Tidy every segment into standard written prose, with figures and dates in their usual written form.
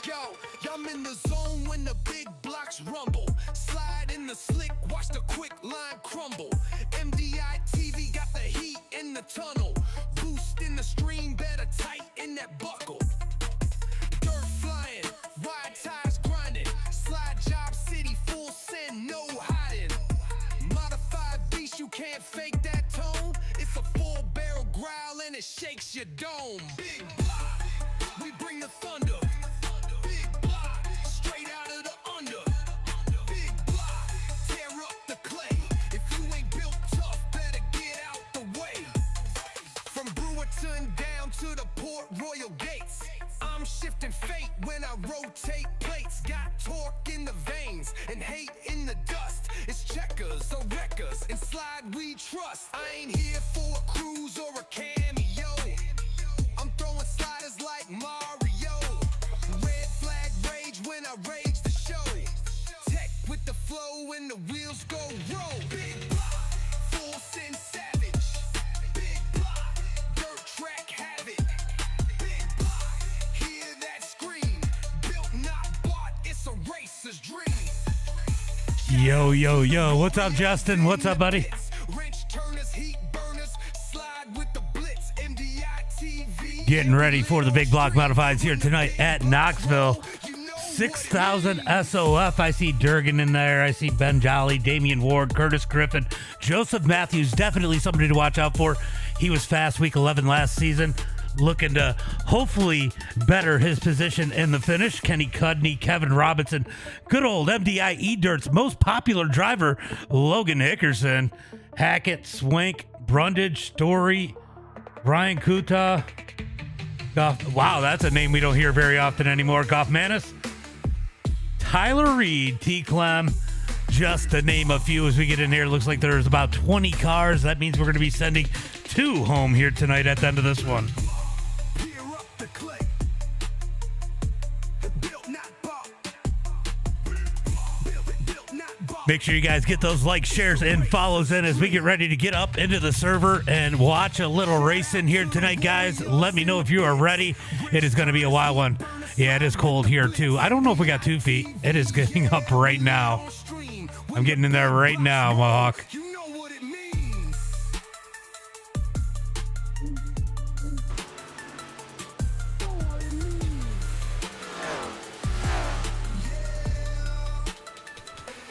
Yo, I'm in the zone when the big blocks rumble. Slide in the slick, watch the quick line crumble. MDiTV got the heat in the tunnel. Boost in the stream, better tighten that buckle. Dirt flying, wide tires grinding. Slide job city, full send, no hiding. Modified beast, you can't fake that tone. It's a full barrel growl and it shakes your dome. Big block, we bring the thunder. Big block, straight out of the under. Big block, tear up the clay. If you ain't built tough, better get out the way. From Brewerton down to the Port Royal gates, I'm shifting fate when I rotate plates. Got torque in the veins and hate in the dust. It's checkers or wreckers and slide we trust. I ain't here for a cruise or a cameo. I'm throwing sliders like Mario. Red flag rage when I rage the show. Tech with the flow when the wheels go roll. Big block, full send savage. Big block, dirt track havoc. Big block, hear that scream. Built not bought, it's a racer's dream. Yo, yo, yo. What's up, Justin? What's up, buddy? Wrench turners, heat burners, slide with the blitz. MDiTV. Getting ready for the big block modifieds here tonight at Knoxville. 6,000 SOF. I see Durgan in there. I see Ben Jolly, Damian Ward, Curtis Griffin, Joseph Matthews. Definitely somebody to watch out for. He was fast week 11 last season. Looking to hopefully better his position in the finish. Kenny Cudney, Kevin Robinson, good old MDI Dirt's most popular driver, Logan Hickerson, Hackett, Swank, Brundage, Story, Ryan Kuta, Goff. Wow, that's a name we don't hear very often anymore. Goffmanis, Tyler Reed, T. Clem, just to name a few as we get in here. Looks like there's about 20 cars. That means we're going to be sending 2 home here tonight at the end of this one. Make sure you guys get those likes, shares, and follows in as we get ready to get up into the server and watch a little racing here tonight, guys. Let me know if you are ready. It is going to be a wild one. Yeah, it is cold here, too. I don't know if we got 2 feet. It is getting up right now. I'm getting in there right now, Mohawk.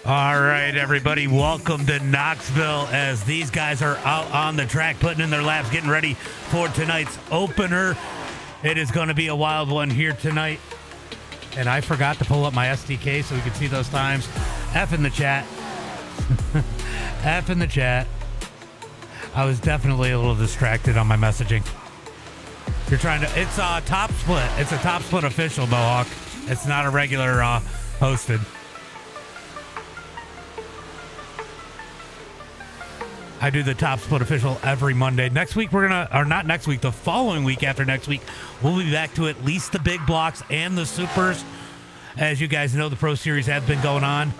All right, everybody, welcome to Knoxville as these guys are out on the track putting in their laps, getting ready for tonight's opener. It is going to be a wild one here tonight. And I forgot to pull up my SDK so we can see those times. F in the chat. F in the chat. I was definitely a little distracted on my messaging. You're trying to, it's a top split. It's a top split official, Mohawk. It's not a regular hosted. I do the top split official every Monday. Next week, we're going to, or not next week, the following week after next week, we'll be back to at least the big blocks and the supers. As you guys know, the Pro Series has been going on.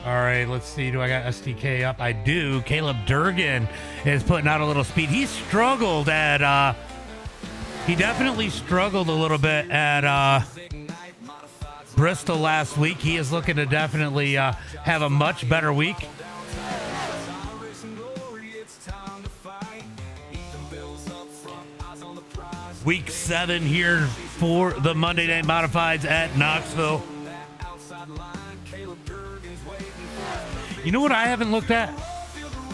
All right, let's see. Do I got SDK up? I do. Caleb Durgan is putting out a little speed. He struggled at, he definitely struggled a little bit at Bristol last week. He is looking to definitely have a much better week. Week 7 here for the Monday Night Modifieds at Knoxville. You know what I haven't looked at?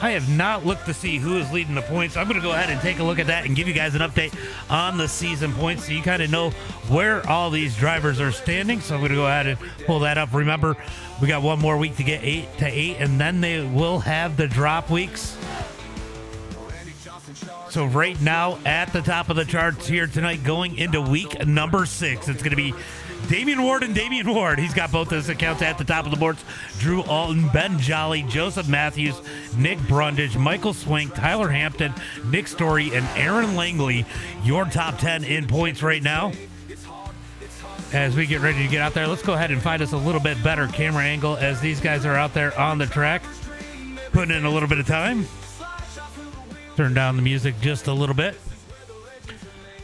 I have not looked to see who is leading the points. I'm going to go ahead and take a look at that and give you guys an update on the season points so you kind of know where all these drivers are standing. So I'm going to go ahead and pull that up. Remember, we got one more week to get 8 to 8, and then they will have the drop weeks. So right now at the top of the charts here tonight going into week number 6, it's going to be Damian Ward and Damian Ward. He's got both his accounts at the top of the boards. Drew Alton, Ben Jolly, Joseph Matthews, Nick Brundage, Michael Swank, Tyler Hampton, Nick Story, and Aaron Langley. Your top 10 in points right now. As we get ready to get out there, let's go ahead and find us a little bit better camera angle as these guys are out there on the track. Putting in a little bit of time. Turn down the music just a little bit.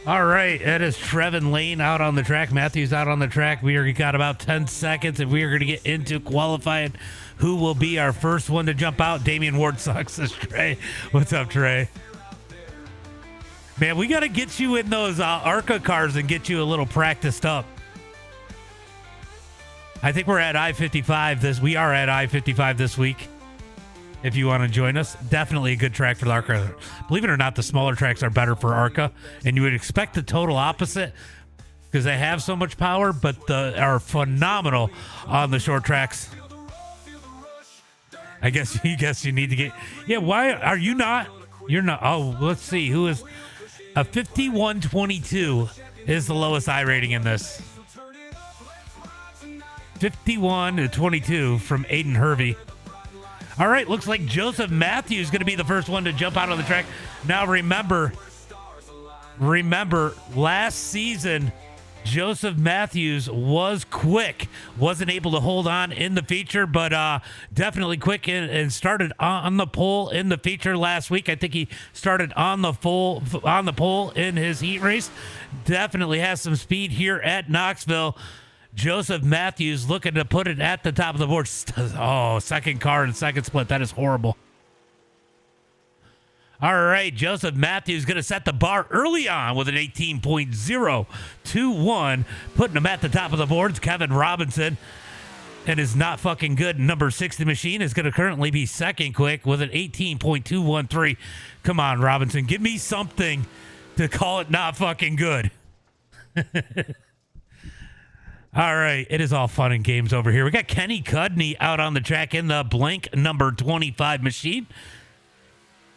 All right, that is Trevin Lane out on the track. Matthews out on the track. We are got about 10 seconds, and we are going to get into qualifying. Who will be our first one to jump out? Damian Ward sucks, says Trey. What's up, Trey? Man, we got to get you in those ARCA cars and get you a little practiced up. I think we're at I-55 we are at I-55 this week. If you want to join us, definitely a good track for the ARCA. Believe it or not, the smaller tracks are better for ARCA, and you would expect the total opposite because they have so much power, but are phenomenal on the short tracks. I guess you need to get. Yeah, why are you not? You're not. Oh, let's see who is a 51.22 is the lowest I rating in this. 51-22 from Aiden Hervey. All right, looks like Joseph Matthews is going to be the first one to jump out on the track. Now remember, last season, Joseph Matthews was quick. Wasn't able to hold on in the feature, but definitely quick and started on the pole in the feature last week. I think he started on the pole in his heat race. Definitely has some speed here at Knoxville. Joseph Matthews looking to put it at the top of the board. Oh, second car and second split. That is horrible. All right, Joseph Matthews going to set the bar early on with an 18.021, putting him at the top of the boards. Kevin Robinson, and is not fucking good. Number 60 machine is going to currently be second quick with an 18.213. Come on, Robinson, give me something to call it not fucking good. All right, it is all fun and games over here. We got Kenny Cudney out on the track in the blank number 25 machine.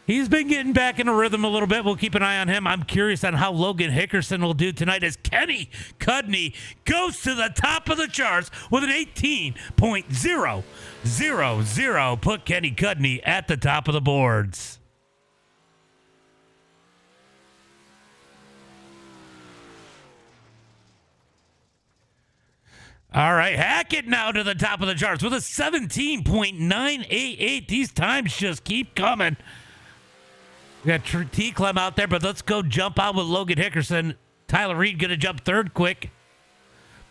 He's been getting back in a rhythm a little bit. We'll keep an eye on him. I'm curious on how Logan Hickerson will do tonight as Kenny Cudney goes to the top of the charts with an 18.000. Put Kenny Cudney at the top of the boards. All right, Hackett now to the top of the charts with a 17.988. These times just keep coming. We got T-Clem out there, but let's go jump out with Logan Hickerson. Tyler Reed going to jump third quick.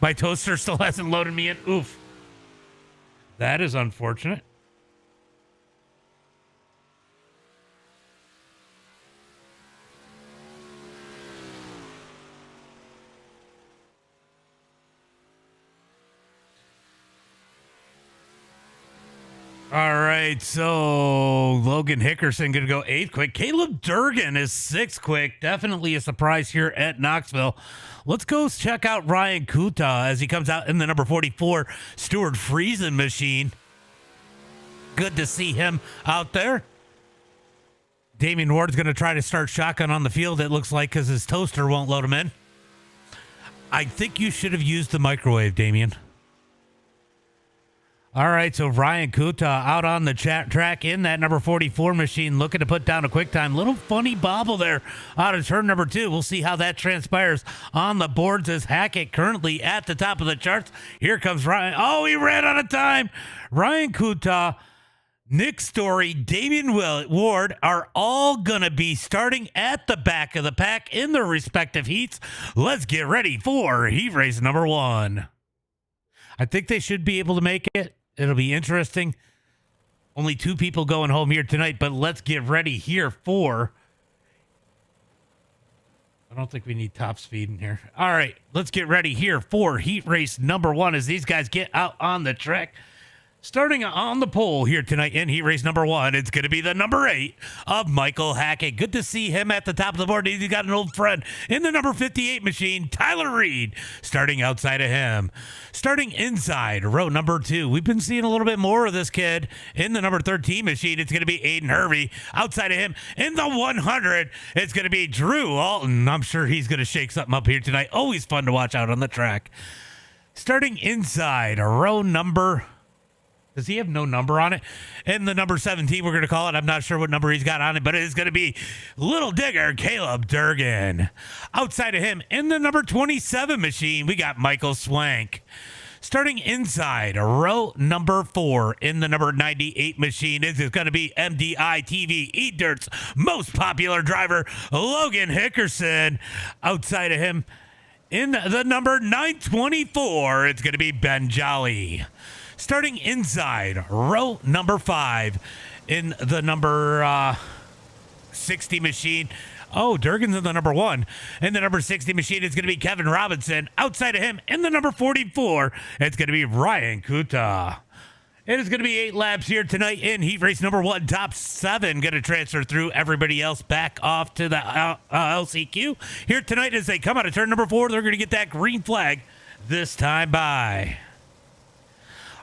My toaster still hasn't loaded me in. Oof. That is unfortunate. All right, so Logan Hickerson going to go 8th quick. Caleb Durgan is 6th quick. Definitely a surprise here at Knoxville. Let's go check out Ryan Kuta as he comes out in the number 44 Stuart Friesen machine. Good to see him out there. Damian Ward's going to try to start shotgun on the field, it looks like, because his toaster won't load him in. I think you should have used the microwave, Damian. All right, so Ryan Kuta out on the track in that number 44 machine, looking to put down a quick time. Little funny bobble there out of turn number 2. We'll see how that transpires on the boards as Hackett currently at the top of the charts. Here comes Ryan. Oh, he ran out of time. Ryan Kuta, Nick Story, Damian Ward are all going to be starting at the back of the pack in their respective heats. Let's get ready for heat race number 1. I think they should be able to make it. It'll be interesting. Only 2 people going home here tonight, but let's get ready here for... I don't think we need top speed in here. All right, let's get ready here for heat race number 1 as these guys get out on the track. Starting on the pole here tonight in heat race number 1, it's going to be the number 8 of Michael Hackett. Good to see him at the top of the board. He's got an old friend in the number 58 machine, Tyler Reed, starting outside of him. Starting inside row number 2, we've been seeing a little bit more of this kid in the number 13 machine. It's going to be Aiden Hervey. Outside of him in the 100, it's going to be Drew Alton. I'm sure he's going to shake something up here tonight. Always fun to watch out on the track. Starting inside row number... Does he have no number on it? And the number 17, we're going to call it. I'm not sure what number he's got on it, but it is going to be Little Digger Caleb Durgan. Outside of him, in the number 27 machine, we got Michael Swank. Starting inside row number 4 in the number 98 machine, this is going to be MDiTV eDirt's most popular driver, Logan Hickerson. Outside of him, in the number 924, it's going to be Ben Jolly. Starting inside row number 5 in the number 60 machine. Oh, Durgan's in the number 1. In the number 60 machine, it's going to be Kevin Robinson. Outside of him, in the number 44, it's going to be Ryan Kuta. It is going to be 8 laps here tonight in heat race number 1. Top 7 going to transfer through. Everybody else back off to the LCQ. Here tonight as they come out of turn number 4, they're going to get that green flag this time by.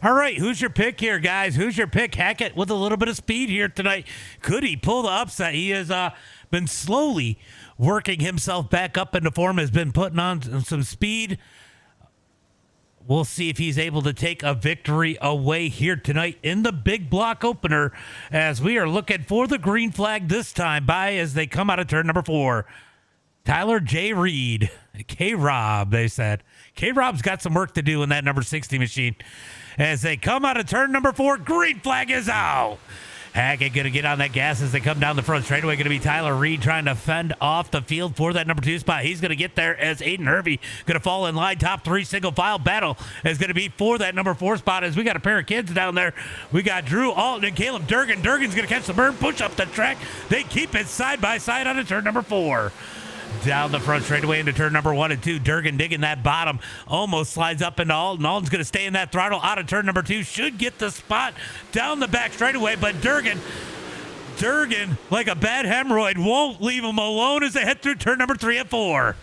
All right, who's your pick here, guys? Who's your pick? Hackett with a little bit of speed here tonight. Could he pull the upset? He has been slowly working himself back up into form, has been putting on some speed. We'll see if he's able to take a victory away here tonight in the big block opener as we are looking for the green flag this time by as they come out of turn number 4. Tyler J. Reed, K-Rob, they said. K-Rob's got some work to do in that number 60 machine. As they come out of turn number 4, green flag is out. Hackett going to get on that gas as they come down the front straightaway. Going to be Tyler Reed trying to fend off the field for that number 2 spot. He's going to get there as Aiden Hervey going to fall in line. Top 3 single file battle is going to be for that number 4 spot as we got a pair of kids down there. We got Drew Alton and Caleb Durgan. Durgan's going to catch the burn, push up the track. They keep it side by side on to turn number 4. Down the front straightaway into turn number 1 and 2. Durgan digging that bottom. Almost slides up into Alton. Alton's going to stay in that throttle out of turn number 2. Should get the spot down the back straightaway, but Durgan, like a bad hemorrhoid, won't leave him alone as they head through turn number 3 and 4.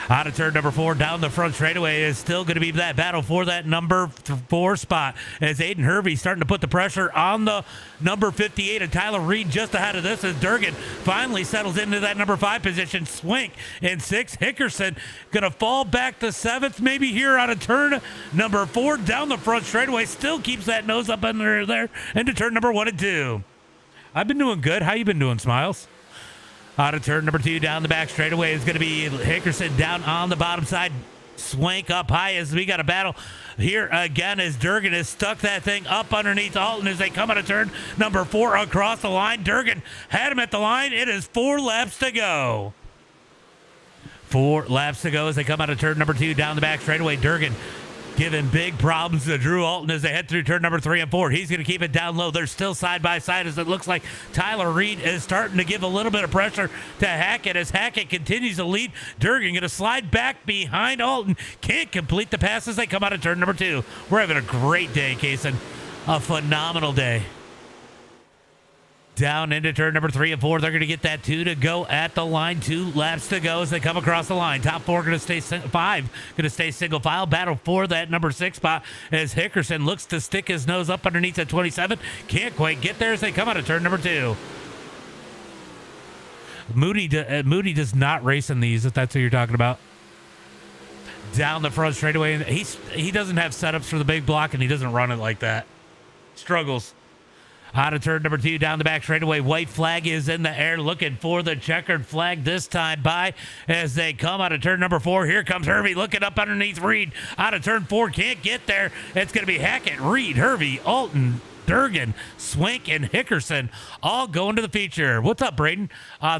Out of turn number 4, down the front straightaway is still going to be that battle for that number 4 spot as Aiden Hervey starting to put the pressure on the number 58 and Tyler Reed just ahead of this as Durgan finally settles into that number 5 position. Swink in 6. Hickerson going to fall back to 7th maybe here out of turn number 4 down the front straightaway. Still keeps that nose up under there into turn number 1 and 2. I've been doing good. How you been doing, Smiles? Out of turn number 2, down the back straightaway is going to be Hickerson down on the bottom side. Swank up high as we got a battle here again as Durgan has stuck that thing up underneath Alton as they come out of turn number 4 across the line. Durgan had him at the line. It is 4 laps to go. 4 laps to go as they come out of turn number 2 down the back straightaway. Durgan giving big problems to Drew Alton as they head through turn number 3 and 4. He's going to keep it down low. They're still side by side as it looks like Tyler Reed is starting to give a little bit of pressure to Hackett as Hackett continues to lead. Durgan going to slide back behind Alton. Can't complete the pass as they come out of turn number 2. We're having a great day, Kaysen. A phenomenal day. Down into turn number 3 and 4. They're going to get that 2 to go at the line. 2 laps to go as they come across the line. Top 4 going to stay 5. Going to stay single file. Battle for that number 6 spot as Hickerson looks to stick his nose up underneath at 27. Can't quite get there as they come out of turn number 2. Moody does not race in these, if that's what you're talking about. Down the front straightaway. And he doesn't have setups for the big block, and he doesn't run it like that. Struggles. Out of turn number 2, down the back straightaway. White flag is in the air, looking for the checkered flag this time by as they come out of turn number 4. Here comes Hervey looking up underneath Reed. Out of turn 4, can't get there. It's going to be Hackett, Reed, Hervey, Alton, Durgan, Swank, and Hickerson all going to the feature. What's up, Braden?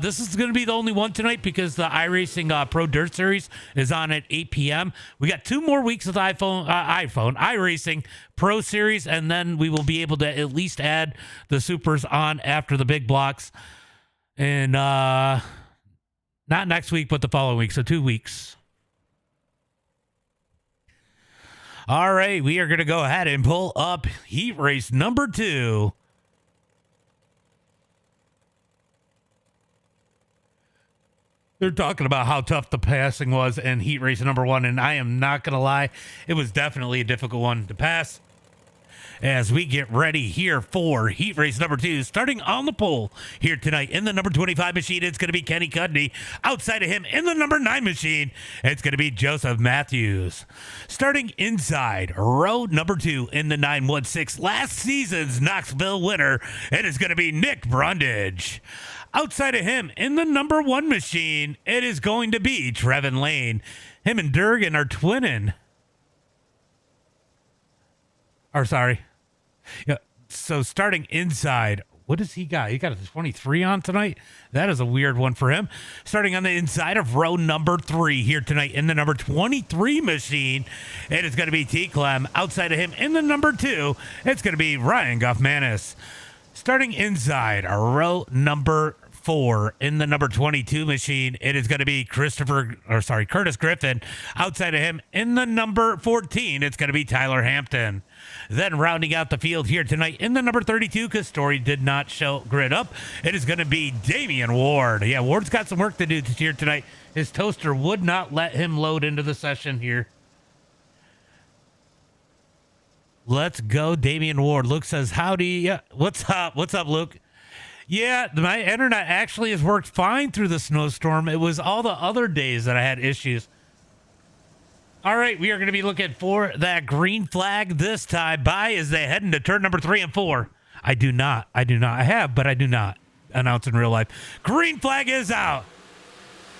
This is going to be the only one tonight because the iRacing Pro Dirt Series is on at 8 p.m. We got 2 more weeks of the iRacing Pro Series, and then we will be able to at least add the Supers on after the big blocks. And not next week, but the following week, so 2 weeks. All right, we are going to go ahead and pull up heat race number 2. They're talking about how tough the passing was in heat race number 1, and I am not going to lie, it was definitely a difficult one to pass. As we get ready here for heat race number 2, starting on the pole here tonight in the number 25 machine, it's going to be Kenny Cudney. Outside of him in the number 9 machine, it's going to be Joseph Matthews. Starting inside row number 2 in the 916, last season's Knoxville winner, it is going to be Nick Brundage. Outside of him in the number 1 machine, it is going to be Trevin Lane. Him and Durgan are twinning. Or sorry. Yeah. So starting inside, what does he got? He got a 23 on tonight. That is a weird one for him. Starting on the inside of row number 3 here tonight in the number 23 machine, it is going to be T. Clem. Outside of him in the number 2, it's going to be Ryan Goffmanis. Starting inside row number 4 in the number 22 machine, it is going to be Curtis Griffin. Outside of him in the number 14, it's going to be Tyler Hampton. Then rounding out the field here tonight in the number 32, because Story did not show grid up, it is going to be Damian Ward. Yeah, Ward's got some work to do this year tonight. His toaster would not let him load into the session here. Let's go, Damian Ward. Luke says, howdy. Yeah, what's up? What's up, Luke? Yeah, my internet actually has worked fine through the snowstorm. It was all the other days that I had issues. All right, we are going to be looking for that green flag this time. By as they head into turn number 3 and 4. I do not. I have, but I do not announce in real life. Green flag is out.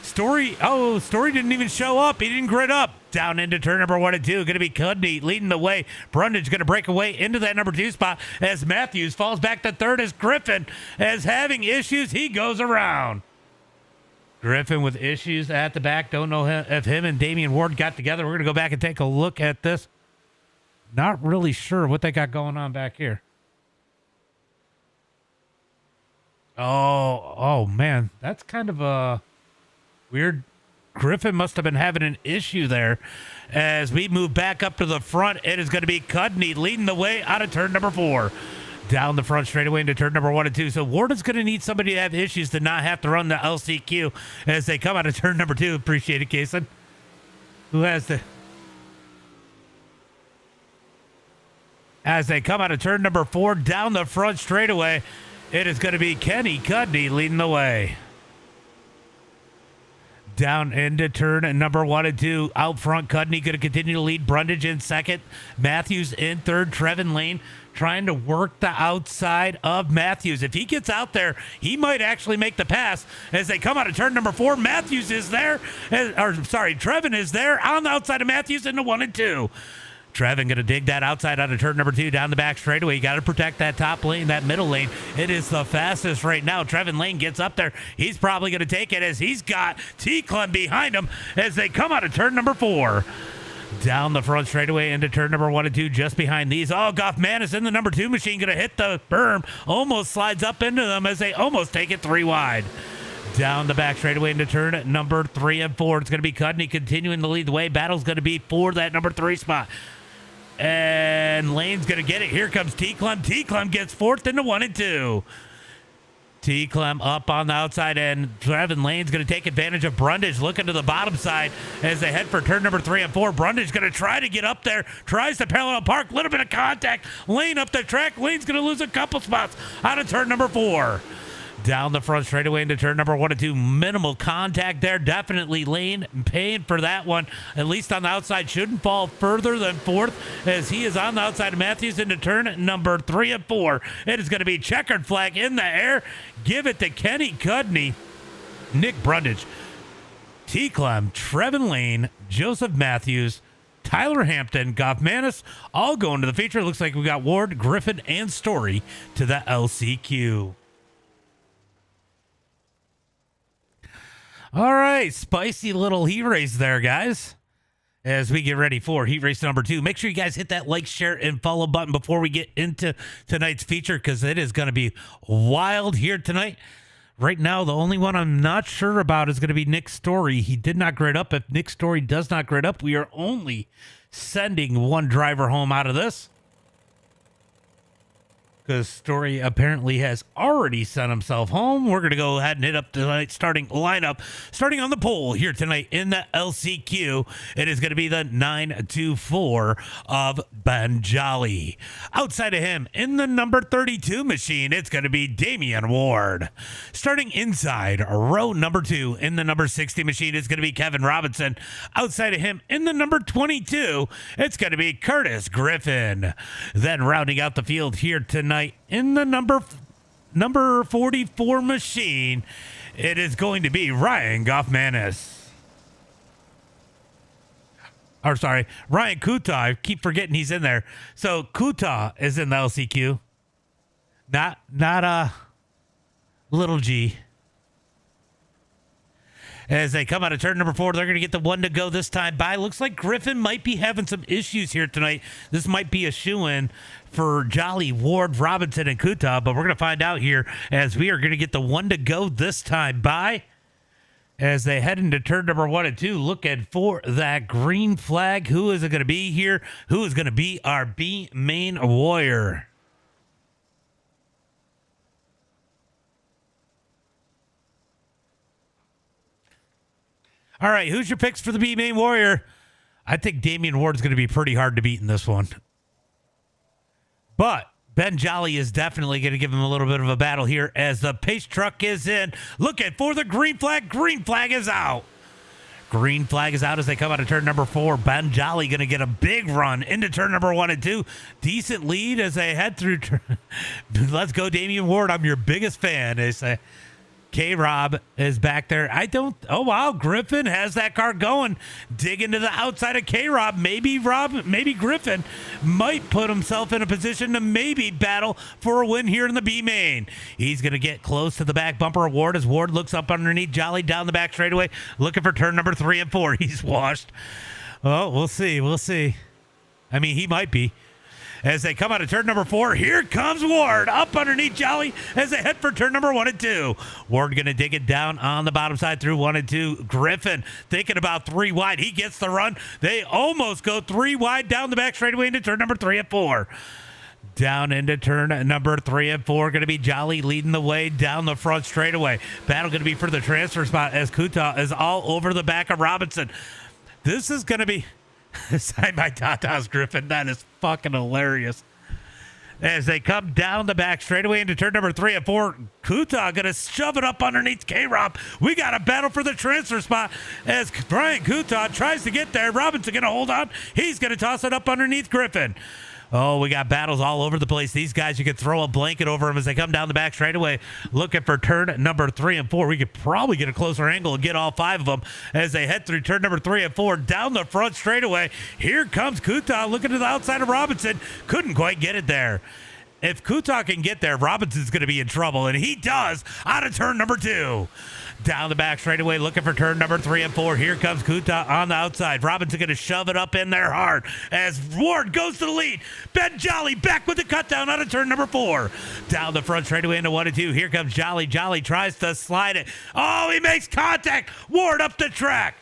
Story didn't even show up. He didn't grid up. Down into turn number 1 and 2. Going to be Cudney leading the way. Brundage going to break away into that number 2 spot as Matthews falls back to third as Griffin is having issues. He goes around. Griffin with issues at the back. Don't know if him and Damian Ward got together. We're going to go back and take a look at this. Not really sure what they got going on back here. Oh man. That's kind of a weird. Griffin must have been having an issue there. As we move back up to the front, it is going to be Cudney leading the way out of turn number 4. Down the front straightaway into turn number 1 and 2. So Ward is going to need somebody to have issues to not have to run the LCQ as they come out of turn number 2. Appreciate it, Kason. Who has the... As they come out of turn number 4 down the front straightaway, it is going to be Kenny Cudney leading the way. Down into turn number 1 and 2. Out front, Cudney going to continue to lead. Brundage in second. Matthews in third. Trevin Lane trying to work the outside of Matthews. If he gets out there, he might actually make the pass. As they come out of turn number 4, Matthews is there. Trevin is there on the outside of Matthews into 1 and 2. Trevin going to dig that outside out of turn number 2 down the back straightaway. You got to protect that top lane, that middle lane. It is the fastest right now. Trevin Lane gets up there. He's probably going to take it as he's got T. Clem behind him as they come out of turn number 4. Down the front straightaway into turn number 1 and 2 just behind these. Oh, Goffmanis in the number 2 machine going to hit the berm. Almost slides up into them as they almost take it 3 wide. Down the back straightaway into turn number 3 and 4. It's going to be Cudney continuing to lead the way. Battle's going to be for that number 3 spot. And Lane's going to get it. Here comes T. Clem. T. Clem gets 4th into 1 and 2. T. Clem up on the outside end. Trevin Lane's going to take advantage of Brundage looking to the bottom side as they head for turn number 3 and 4. Brundage going to try to get up there. Tries to parallel park. Little bit of contact. Lane up the track. Lane's going to lose a couple spots out of turn number 4. Down the front straightaway into turn number 1 and 2. Minimal contact there. Definitely Lane paying for that one. At least on the outside. Shouldn't fall further than 4th as he is on the outside of Matthews into turn number 3 and 4. It is going to be checkered flag in the air. Give it to Kenny Cudney, Nick Brundage, T. Clem, Trevin Lane, Joseph Matthews, Tyler Hampton, Goffmanis, all going to the feature. Looks like we got Ward, Griffin, and Story to the LCQ. All right, spicy little heat race there, guys. As we get ready for heat race number 2, make sure you guys hit that like, share, and follow button before we get into tonight's feature, because it is going to be wild here tonight. Right now, the only one I'm not sure about is going to be Nick Story. He did not grid up. If Nick Story does not grid up, we are only sending one driver home out of this, because Story apparently has already sent himself home. We're going to go ahead and hit up tonight's starting lineup. Starting on the pole here tonight in the LCQ, it is going to be the 924 of Ben Jolly. Outside of him, in the number 32 machine, it's going to be Damian Ward. Starting inside row number 2 in the number 60 machine, it's going to be Kevin Robinson. Outside of him, in the number 22, it's going to be Curtis Griffin. Then rounding out the field here tonight, in the number 44 machine, it is going to be Ryan Goffmanis. Or sorry, Ryan Kuta. I keep forgetting he's in there. So Kuta is in the LCQ. Not Little G. As they come out of turn number 4, they're going to get the one to go this time by. Looks like Griffin might be having some issues here tonight. This might be a shoo-in for Jolly, Ward, Robinson, and Kuta, but we're going to find out here as we are going to get the one to go this time by. As they head into turn number 1 and 2, looking for that green flag. Who is it going to be here? Who is going to be our B main warrior? All right, who's your picks for the B main warrior? I think Damian Ward's going to be pretty hard to beat in this one. But Ben Jolly is definitely going to give him a little bit of a battle here as the pace truck is in. Looking for the green flag. Green flag is out. Green flag is out as they come out of turn number 4. Ben Jolly going to get a big run into turn number 1 and 2. Decent lead as they head through. Let's go, Damian Ward. I'm your biggest fan. They say. K-Rob is back there. Oh, wow. Griffin has that car going. Dig into the outside of K-Rob. Maybe Griffin might put himself in a position to maybe battle for a win here in the B main. He's going to get close to the back bumper of Ward as Ward looks up underneath Jolly down the back straightaway, looking for turn number 3 and 4. He's washed. Oh, we'll see. We'll see. I mean, he might be. As they come out of turn number 4, here comes Ward up underneath Jolly as they head for turn number 1 and 2. Ward going to dig it down on the bottom side through 1 and 2. Griffin thinking about 3 wide. He gets the run. They almost go 3 wide down the back straightaway into turn number 3 and 4. Down into turn number 3 and 4. Going to be Jolly leading the way down the front straightaway. Battle going to be for the transfer spot as Kuta is all over the back of Robinson. This is going to be... Side by Tata's Griffin. That is fucking hilarious. As they come down the back straightaway into turn number 3 and 4, Kuta going to shove it up underneath K-Rob. We got a battle for the transfer spot as Brian Kuta tries to get there. Robinson going to hold on. He's going to toss it up underneath Griffin. Oh, we got battles all over the place. These guys, you could throw a blanket over them as they come down the back straightaway, looking for turn number 3 and 4. We could probably get a closer angle and get all 5 of them as they head through turn number 3 and 4 down the front straightaway. Here comes Kuta looking to the outside of Robinson. Couldn't quite get it there. If Kuta can get there, Robinson's going to be in trouble, and he does out of turn number 2. Down the back straightaway, looking for turn number 3 and 4. Here comes Kuta on the outside. Robinson going to shove it up in there hard as Ward goes to the lead. Ben Jolly back with the cut down out of turn number 4. Down the front straightaway into 1 and 2. Here comes Jolly. Jolly tries to slide it. Oh, he makes contact. Ward up the track.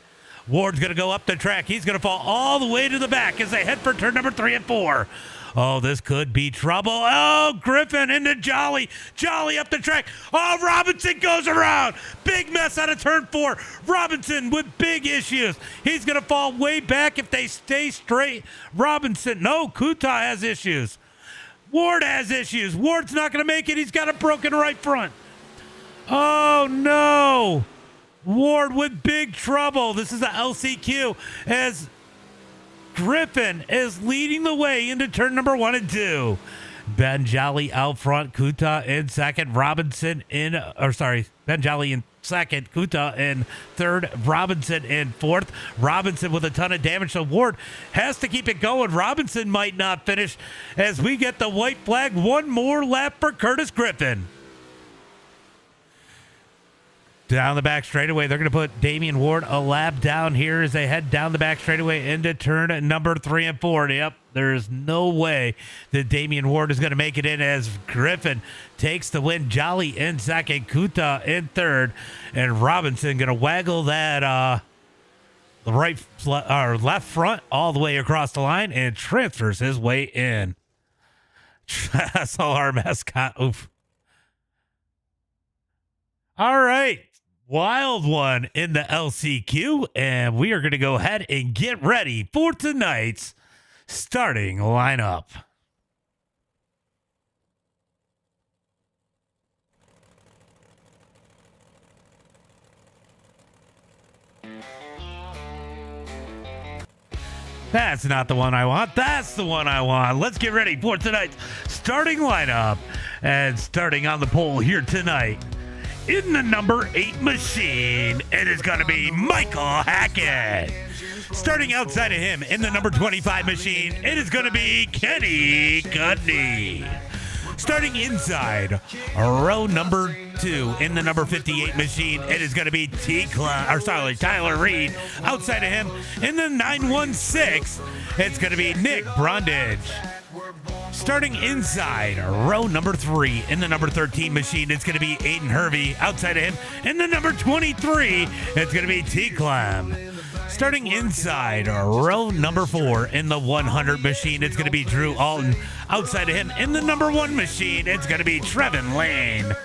Ward's going to go up the track. He's going to fall all the way to the back as they head for turn number 3 and 4. Oh, this could be trouble. Oh, Griffin into Jolly. Jolly up the track. Oh, Robinson goes around. Big mess out of turn 4. Robinson with big issues. He's going to fall way back if they stay straight. Robinson. No, Kuta has issues. Ward has issues. Ward's not going to make it. He's got a broken right front. Oh, no. Ward with big trouble. This is a LCQ as Griffin is leading the way into turn number 1 and 2. Ben Jolly out front, Kuta in second, Ben Jolly in second, Kuta in third, Robinson in fourth. Robinson with a ton of damage, so Ward has to keep it going. Robinson might not finish as we get the white flag. One more lap for Curtis Griffin. Down the back straightaway, they're going to put Damian Ward a lap down here as they head down the back straightaway into turn number 3 and 4. Yep, there's no way that Damian Ward is going to make it in as Griffin takes the win. Jolly in second, Kuta in third, and Robinson going to waggle that left front all the way across the line and transfers his way in. That's all our mascot. Oof. All right. Wild one in the LCQ, and we are going to go ahead and get ready for tonight's starting lineup. That's not the one I want. That's the one I want. Let's get ready for tonight's starting lineup. And starting on the pole here tonight in the number 8 machine, it is going to be Michael Hackett. Starting outside of him in the number 25 machine, it is going to be Kenny Gudney. Starting inside row number 2 in the number 58 machine, it is going to be Tyler Reed. Outside of him in the 916, it's going to be Nick Brundage. Starting inside row number 3 in the number 13 machine, it's going to be Aiden Hervey. Outside of him in the number 23, it's going to be T Clem. Starting inside row number 4 in the 100 machine, it's going to be Drew Alton. Outside of him in the number 1 machine, it's going to be Trevin Lane.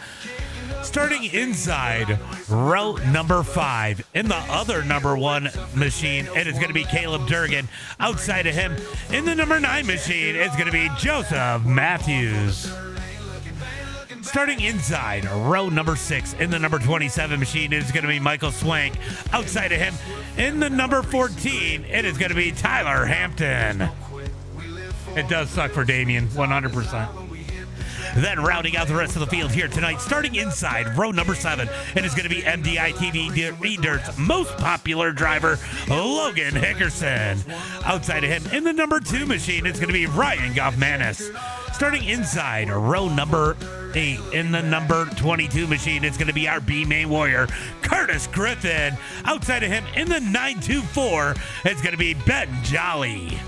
Starting inside row number 5 in the other number 1 machine, it is going to be Caleb Durgan. Outside of him in the number 9 machine, it's going to be Joseph Matthews. Starting inside row number 6 in the number 27 machine, it is going to be Michael Swank. Outside of him in the number 14, it is going to be Tyler Hampton. It does suck for Damien, 100%. Then rounding out the rest of the field here tonight, starting inside row number 7, it is going to be MDiTV Dirt's most popular driver, Logan Hickerson. Outside of him in the number 2 machine, it's going to be Ryan Goffmanis. Starting inside row number 8 in the number 22 machine, it's going to be our B main warrior, Curtis Griffin. Outside of him in the 924, it's going to be Ben Jolly.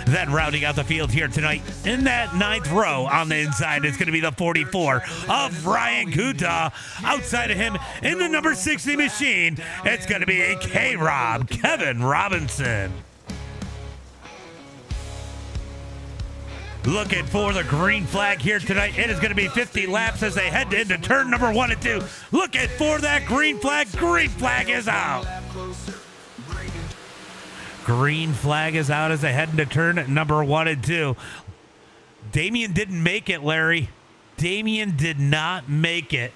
Then rounding out the field here tonight in that 9th row on the inside, it's going to be the 44 of Ryan Kuta. Outside of him in the number 60 machine, it's going to be K-Rob, Kevin Robinson. Looking for the green flag here tonight. It is going to be 50 laps as they head into turn number 1 and 2. Looking for that green flag. Green flag is out. Green flag is out as they head into turn number 1 and 2. Damien didn't make it, Larry. Damien did not make it.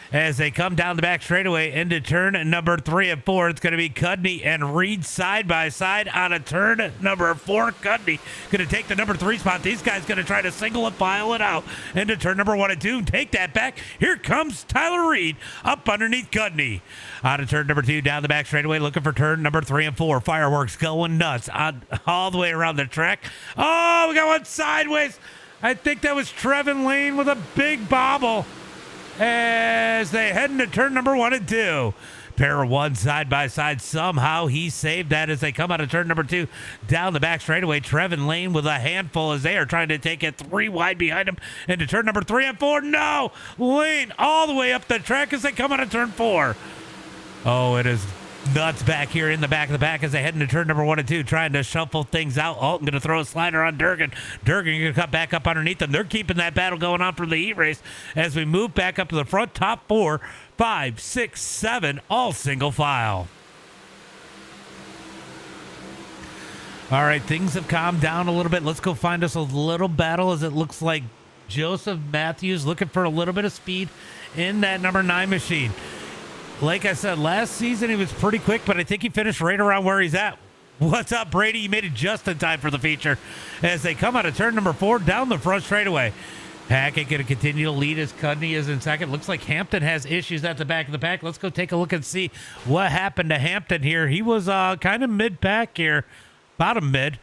As they come down the back straightaway into turn number 3 and 4, it's going to be Cudney and Reed side by side on a turn number 4. Cudney going to take the number 3 spot. These guys going to try to single and file it out into turn number 1 and 2. Take that back. Here comes Tyler Reed up underneath Cudney. Out of turn number 2, down the back straightaway, looking for turn number 3 and 4. Fireworks going nuts all the way around the track. Oh, we got one sideways. I think that was Trevin Lane with a big bobble. As they head into turn number 1 and 2. Pair of 1 side by side. Somehow he saved that as they come out of turn number 2. Down the back straightaway, Trevin Lane with a handful as they are trying to take it 3 wide behind him into turn number 3 and 4. No! Lane all the way up the track as they come out of turn 4. Oh, it is nuts back here in the back of the pack as they head into turn number 1 and 2, trying to shuffle things out. Alton going to throw a slider on Durgan. Durgan going to cut back up underneath them. They're keeping that battle going on for the heat race as we move back up to the front. Top 4, 5, 6, 7, all single file. All right, things have calmed down a little bit. Let's go find us a little battle as it looks like Joseph Matthews looking for a little bit of speed in that number 9 machine. Like I said, last season he was pretty quick, but I think he finished right around where he's at. What's up, Brady? You made it just in time for the feature as they come out of turn number 4 down the front straightaway. Hackett going to continue to lead as Cudney is in second. Looks like Hampton has issues at the back of the pack. Let's go take a look and see what happened to Hampton here. He was kind of mid-pack here, bottom mid.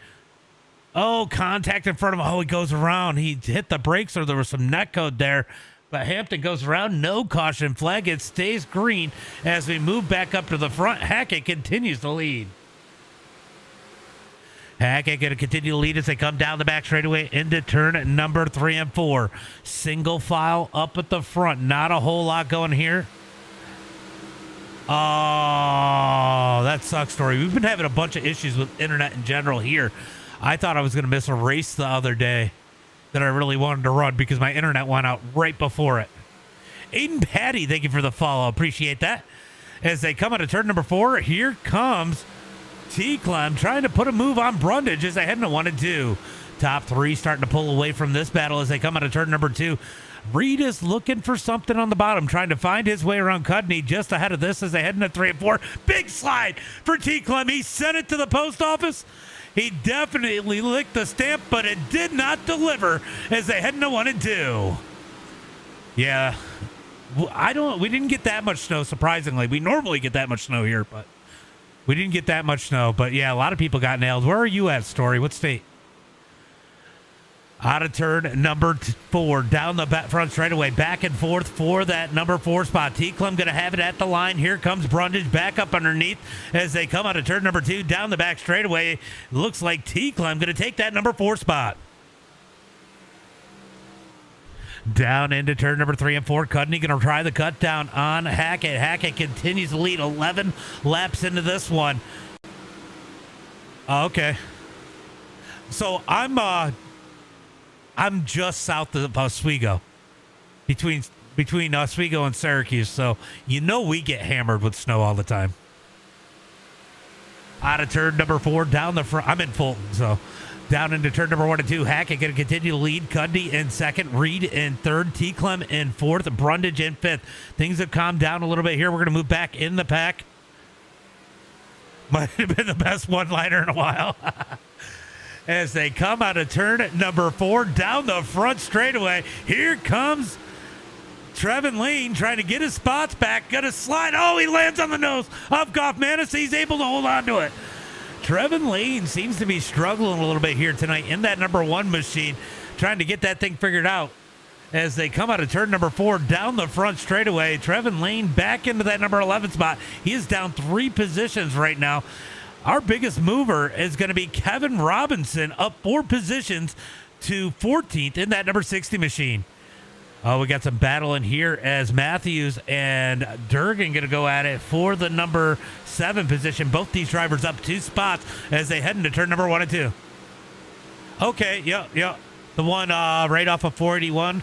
Oh, contact in front of him. Oh, he goes around. He hit the brakes or there was some net code there. But Hampton goes around, no caution flag. It stays green as we move back up to the front. Hackett continues to lead. Hackett going to continue to lead as they come down the back straightaway into turn number 3 and 4. Single file up at the front. Not a whole lot going here. Oh, that sucks story. We've been having a bunch of issues with internet in general here. I thought I was going to miss a race the other day that I really wanted to run because my internet went out right before it. Aiden Patty, thank you for the follow. Appreciate that. As they come out of turn number 4, here comes T Clem trying to put a move on Brundage as they head into 1 and 2. Top 3 starting to pull away from this battle as they come out of turn number 2. Reed is looking for something on the bottom, trying to find his way around Cudney just ahead of this as they head into 3 and 4. Big slide for T Clem. He sent it to the post office. He definitely licked the stamp, but it did not deliver as they head into 1 and 2. Yeah, We didn't get that much snow, surprisingly. We normally get that much snow here, but we didn't get that much snow. But yeah, a lot of people got nailed. Where are you at, Story? What state? Out of turn number 4, down the front straightaway, back and forth for that number 4 spot. T-Clum going to have it at the line. Here comes Brundage back up underneath as they come out of turn number 2, down the back straightaway. Looks like T-Clum going to take that number 4 spot. Down into turn number 3 and 4. Cudney going to try the cut down on Hackett. Hackett continues to lead 11 laps into this one. Okay. So I'm just south of Oswego, between Oswego and Syracuse, so we get hammered with snow all the time. Out of turn number 4, down the front. I'm in Fulton, so down into turn number 1 and 2. Hackett going to continue to lead. Cudney in second, Reed in third, T-Clem in fourth, Brundage in fifth. Things have calmed down a little bit here. We're going to move back in the pack. Might have been the best one-liner in a while. As they come out of turn number 4, down the front straightaway. Here comes Trevin Lane trying to get his spots back. Gonna slide. Oh, he lands on the nose of Goffmanis. He's able to hold on to it. Trevin Lane seems to be struggling a little bit here tonight in that number 1 machine, trying to get that thing figured out. As they come out of turn number 4, down the front straightaway, Trevin Lane back into that number 11 spot. He is down 3 positions right now. Our biggest mover is going to be Kevin Robinson, up 4 positions to 14th in that number 60 machine. Oh, we got some battle in here as Matthews and Durgan going to go at it for the number 7 position. Both these drivers up 2 spots as they head into turn number 1 and 2. Okay, yeah. The one right off of 481.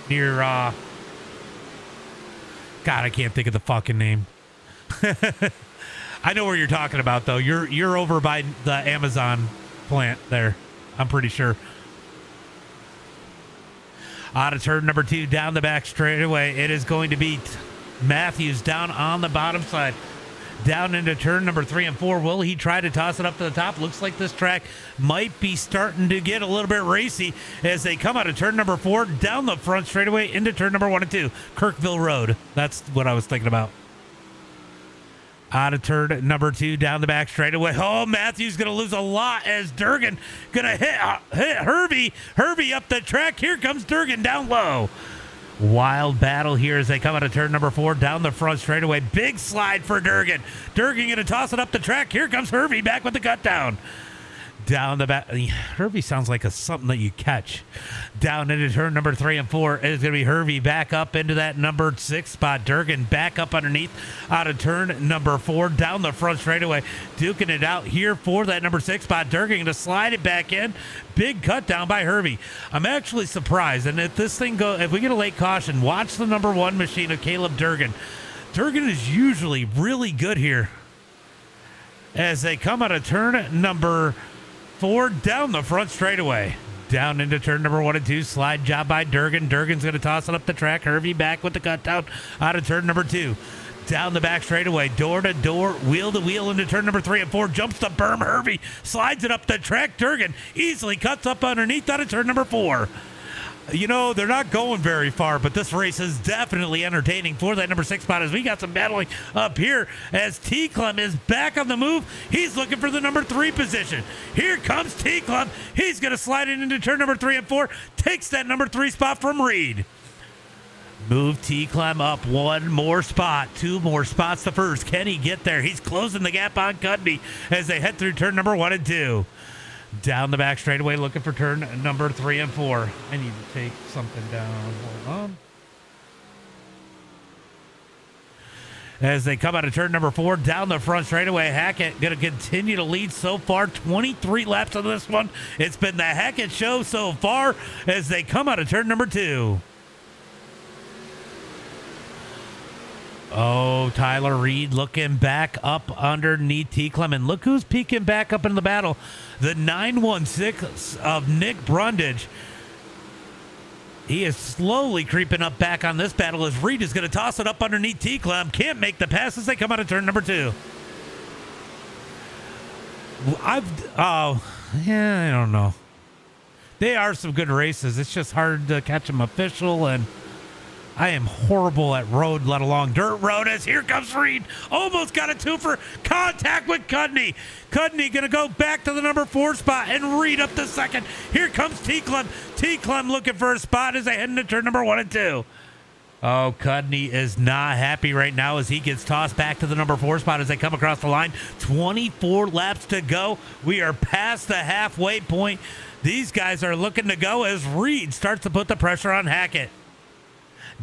Near, God, I can't think of the fucking name. I know where you're talking about, though. You're over by the Amazon plant there, I'm pretty sure. Out of turn number 2, down the back straightaway, it is going to be Matthews down on the bottom side. Down into turn number 3 and 4. Will he try to toss it up to the top? Looks like this track might be starting to get a little bit racy as they come out of turn number 4, down the front straightaway into turn number 1 and 2. Kirkville Road. That's what I was thinking about. Out of turn number 2, down the back straightaway. Oh, Matthews going to lose a lot as Durgan going to hit Hervey. Hervey up the track. Here comes Durgan down low. Wild battle here as they come out of turn number 4, down the front straightaway. Big slide for Durgan. Durgan going to toss it up the track. Here comes Hervey back with the cut down. Down the back. Hervey sounds like something that you catch. Down into turn number 3 and 4. It is going to be Hervey back up into that number 6 spot. Durgan back up underneath out of turn number 4. Down the front straightaway. Duking it out here for that number 6 spot. Durgan going to slide it back in. Big cut down by Hervey. I'm actually surprised. And if this thing if we get a late caution, watch the number 1 machine of Caleb Durgan. Durgan is usually really good here. As they come out of turn number 4, down the front straightaway. Down into turn number 1 and 2. Slide job by Durgan. Durgan's going to toss it up the track. Hervey back with the cut down out of turn number 2. Down the back straightaway. Door to door. Wheel to wheel into turn number 3 and 4. Jumps the berm. Hervey slides it up the track. Durgan easily cuts up underneath out of turn number 4. They're not going very far, but this race is definitely entertaining for that number 6 spot as we got some battling up here as T-Clum is back on the move. He's looking for the number 3 position. Here comes T-Clum. He's going to slide it into turn number 3 and 4. Takes that number 3 spot from Reed. Move T-Clem up 1 more spot, 2 more spots to first. Can he get there? He's closing the gap on Cudney as they head through turn number 1 and 2. Down the back straightaway, looking for turn number 3 and 4. I need to take something down. Hold on. As they come out of turn number 4, down the front straightaway, Hackett going to continue to lead so far. 23 laps on this one. It's been the Hackett show so far as they come out of turn number 2. Oh, Tyler Reed looking back up underneath T-Clem. And look who's peeking back up in the battle. The 916 of Nick Brundage. He is slowly creeping up back on this battle as Reed is going to toss it up underneath T-Clem. Can't make the pass as they come out of turn number 2. I don't know. They are some good races. It's just hard to catch them official, and I am horrible at road, let alone dirt road, as here comes Reed. Almost got a twofer. Contact with Cudney. Cudney going to go back to the number 4 spot, and Reed up to second. Here comes T-Clem. T-Clem looking for a spot as they head into turn number 1 and 2. Oh, Cudney is not happy right now as he gets tossed back to the number 4 spot as they come across the line. 24 laps to go. We are past the halfway point. These guys are looking to go as Reed starts to put the pressure on Hackett.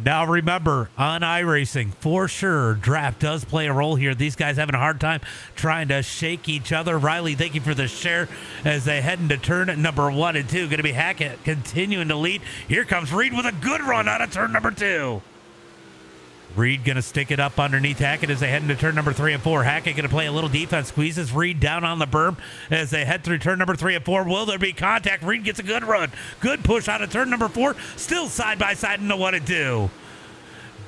Now remember, on iRacing, for sure, draft does play a role here. These guys having a hard time trying to shake each other. Riley, thank you for the share as they head into turn at number 1 and 2. Going to be Hackett continuing to lead. Here comes Reed with a good run out of turn number 2. Reed going to stick it up underneath Hackett as they head into turn number 3 and 4. Hackett going to play a little defense, squeezes Reed down on the berm as they head through turn number 3 and 4. Will there be contact? Reed gets a good run. Good push out of turn number 4. Still side by side into 1 and 2.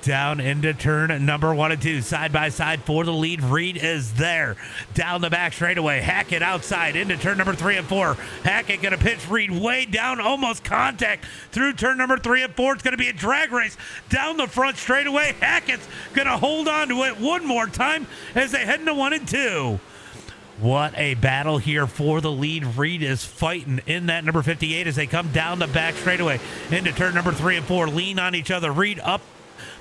Down into turn number 1 and 2. Side by side for the lead. Reed is there. Down the back straightaway. Hackett outside into turn number 3 and 4. Hackett going to pitch Reed way down. Almost contact through turn number 3 and 4. It's going to be a drag race down the front straightaway. Hackett's going to hold on to it one more time as they head into 1 and 2. What a battle here for the lead. Reed is fighting in that number 58 as they come down the back straightaway into turn number 3 and 4. Lean on each other. Reed up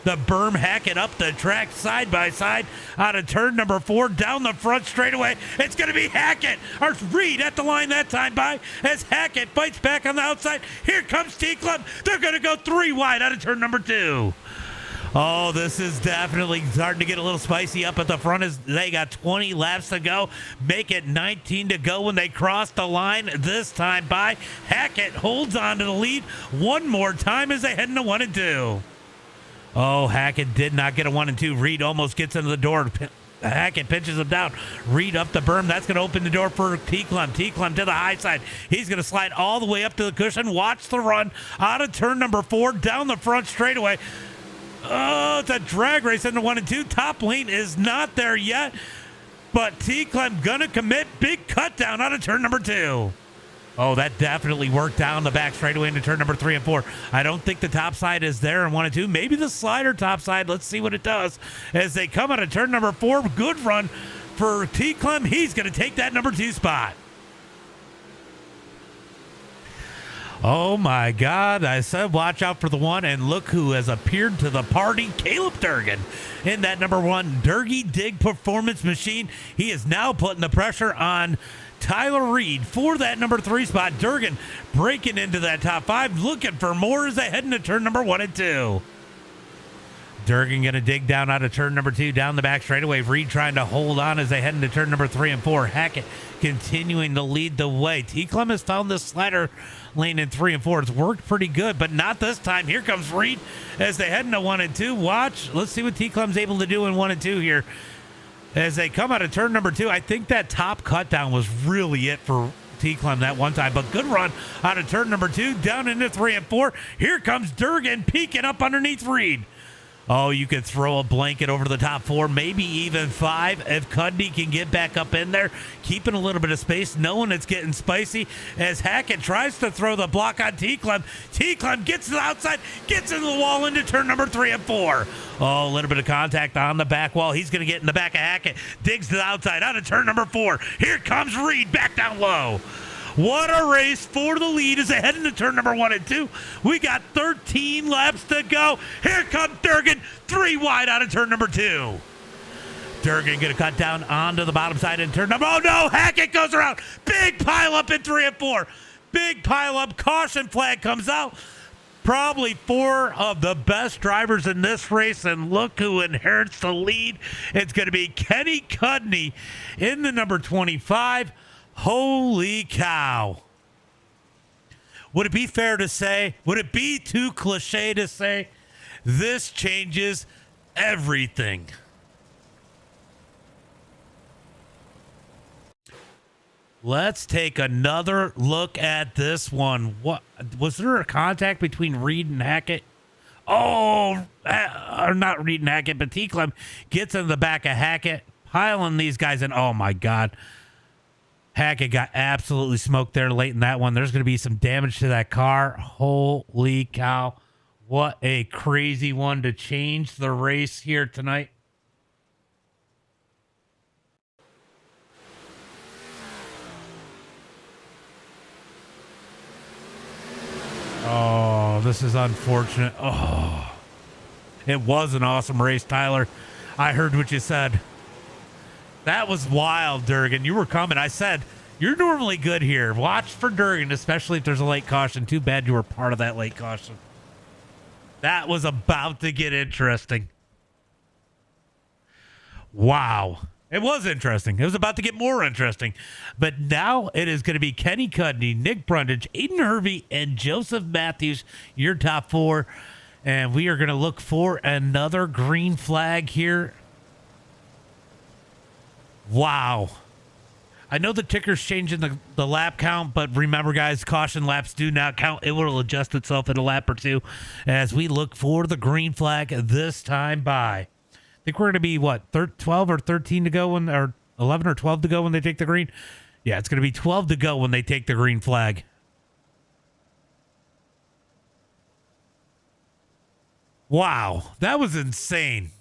the berm, Hackett up the track side by side out of turn number 4 down the front straightaway. It's going to be Hackett or Reed at the line that time by as Hackett fights back on the outside. Here comes T-Club. They're going to go 3 wide out of turn number 2. Oh, this is definitely starting to get a little spicy up at the front as they got 20 laps to go. Make it 19 to go when they cross the line this time by. Hackett holds on to the lead one more time as they head into 1 and 2. Oh, Hackett did not get a 1 and 2. Reed almost gets into the door. Hackett pinches him down. Reed up the berm. That's going to open the door for T-Clem. T-Clem to the high side. He's going to slide all the way up to the cushion. Watch the run out of turn number 4 down the front straightaway. Oh, it's a drag race into 1 and 2. Top lane is not there yet, but T-Clem going to commit. Big cut down out of turn number 2. Oh, that definitely worked down the back straightaway into turn number 3 and 4. I don't think the top side is there in 1 and 2. Maybe the slider top side. Let's see what it does as they come out of turn number 4. Good run for T-Clem. He's going to take that number 2 spot. Oh, my God. I said watch out for the 1, and look who has appeared to the party. Caleb Durgan in that number 1 Durgy Dig Performance Machine. He is now putting the pressure on Tyler Reed for that number 3 spot. Durgan breaking into that top 5, looking for more as they head into turn number 1 and 2. Durgan going to dig down out of turn number 2, down the back straightaway. Reed trying to hold on as they head into turn number 3 and 4. Hackett continuing to lead the way. T-Clem has found this slider lane in 3 and 4. It's worked pretty good, but not this time. Here comes Reed as they head into 1 and 2. Watch. Let's see what T-Clem's able to do in 1 and 2 here. As they come out of turn number 2, I think that top cut down was really it for T-Clem that one time. But good run out of turn number 2, down into 3 and 4. Here comes Durgan peeking up underneath Reed. Oh, you could throw a blanket over the top 4, maybe even 5 if Cudney can get back up in there, keeping a little bit of space, knowing it's getting spicy as Hackett tries to throw the block on T-Clem. T-Clem gets to the outside, gets into the wall into turn number 3 and 4. Oh, a little bit of contact on the back wall. He's going to get in the back of Hackett, digs to the outside out of turn number 4. Here comes Reed back down low. What a race for the lead as they head into turn number 1 and 2. We got 13 laps to go. Here comes Durgan, 3 wide out of turn number 2. Durgan going to cut down onto the bottom side in turn number. Oh no, Hackett goes around. Big pile up in 3 and 4. Big pile up. Caution flag comes out. Probably 4 of the best drivers in this race, and look who inherits the lead. It's going to be Kenny Cudney in the number 25. Holy cow. Would it be fair to say, would it be too cliche to say, this changes everything? Let's take another look at this one. What was there a contact between Reed and Hackett? Oh, or not Reed and Hackett, but T-Clem gets in the back of Hackett, piling these guys in. Oh my God. Hackett got absolutely smoked there late in that one. There's going to be some damage to that car. Holy cow. What a crazy one to change the race here tonight. Oh, this is unfortunate. Oh, it was an awesome race, Tyler. I heard what you said. That was wild, Durgan. You were coming. I said, you're normally good here. Watch for Durgan, especially if there's a late caution. Too bad you were part of that late caution. That was about to get interesting. Wow. It was interesting. It was about to get more interesting. But now it is going to be Kenny Cudney, Nick Brundage, Aiden Hervey, and Joseph Matthews, your top four. And we are going to look for another green flag here. Wow. I know the ticker's changing the lap count, but remember, guys, caution laps do not count. It will adjust itself in a lap or two as we look for the green flag this time by. I think we're going to be, what, 12 or 13 to go, or 11 or 12 to go when they take the green? Yeah, it's going to be 12 to go when they take the green flag. Wow, that was insane.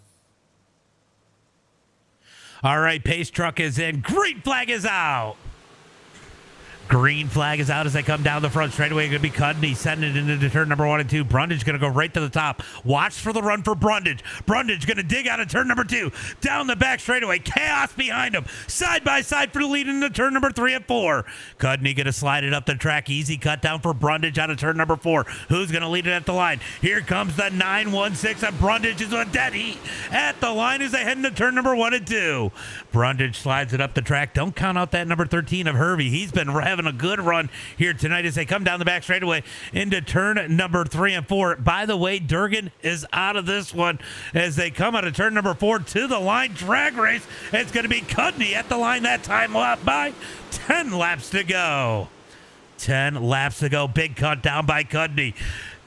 All right, pace truck is in. Green flag is out. Green flag is out as they come down the front straightaway. Going to be Cudney sending it into turn number 1 and 2. Brundage going to go right to the top. Watch for the run for Brundage. Brundage going to dig out of turn number 2. Down the back straightaway. Chaos behind him. Side by side for the lead into turn number 3 and 4. Cudney going to slide it up the track. Easy cut down for Brundage out of turn number 4. Who's going to lead it at the line? Here comes the 916 and Brundage is a dead heat at the line as they head into turn number 1 and 2. Brundage slides it up the track. Don't count out that number 13 of Hervey. He's been having a good run here tonight as they come down the back straightaway into turn number 3 and 4. By the way, Durgan is out of this one as they come out of turn number 4 to the line. Drag race. It's going to be Cudney at the line that time by 10 laps to go. 10 laps to go. Big cut down by Cudney.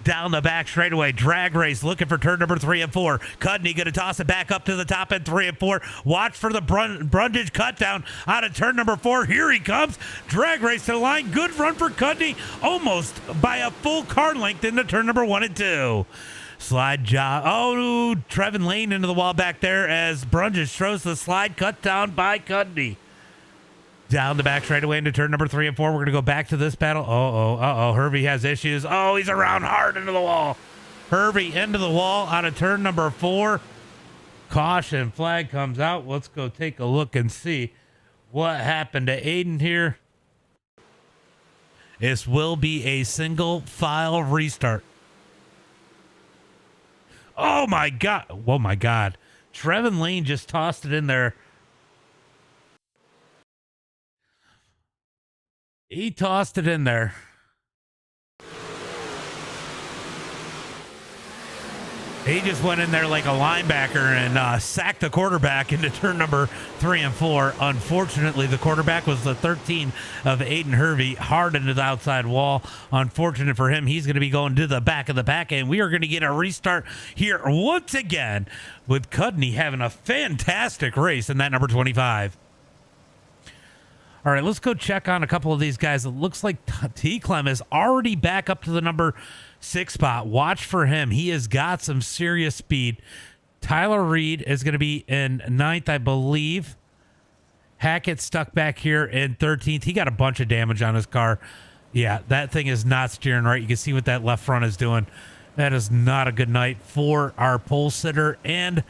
Down the back straightaway, drag race, looking for turn number 3 and 4. Cudney going to toss it back up to the top in 3 and 4. Watch for the Brundage cut down out of turn number 4. Here he comes. Drag race to the line. Good run for Cudney, almost by a full car length into turn number 1 and 2. Slide job. Oh, Trevin Lane into the wall back there as Brundage throws the slide cut down by Cudney. Down the back straightaway into turn number 3 and 4. We're going to go back to this battle. Hervey has issues. Oh, he's around hard into the wall. Hervey into the wall out of turn number 4. Caution flag comes out. Let's go take a look and see what happened to Aiden here. This will be a single file restart. Oh, my God. Oh, my God. Trevin Lane just tossed it in there. He tossed it in there. He just went in there like a linebacker and sacked the quarterback into turn number 3 and 4. Unfortunately, the quarterback was the 13 of Aiden Hervey, hard into the outside wall. Unfortunate for him, he's going to be going to the back of the pack, and we are going to get a restart here once again with Cudney having a fantastic race in that number 25. All right, let's go check on a couple of these guys. It looks like T. Clem is already back up to the number 6 spot. Watch for him. He has got some serious speed. Tyler Reed is going to be in 9th, I believe. Hackett stuck back here in 13th. He got a bunch of damage on his car. Yeah, that thing is not steering right. You can see what that left front is doing. That is not a good night for our pole sitter. And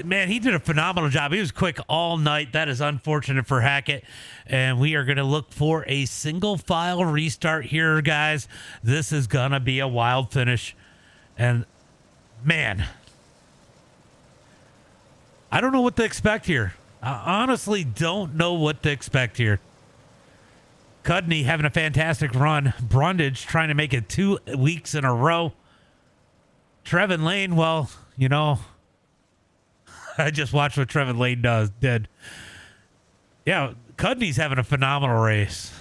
man, he did a phenomenal job. He was quick all night. That is unfortunate for Hackett. And we are going to look for a single file restart here, guys. This is going to be a wild finish. And man, I don't know what to expect here. I honestly don't know what to expect here. Cudney having a fantastic run. Brundage trying to make it 2 weeks in a row. Trevin Lane, well, you know, I just watched what Trevin Lane did. Yeah, Cudney's having a phenomenal race.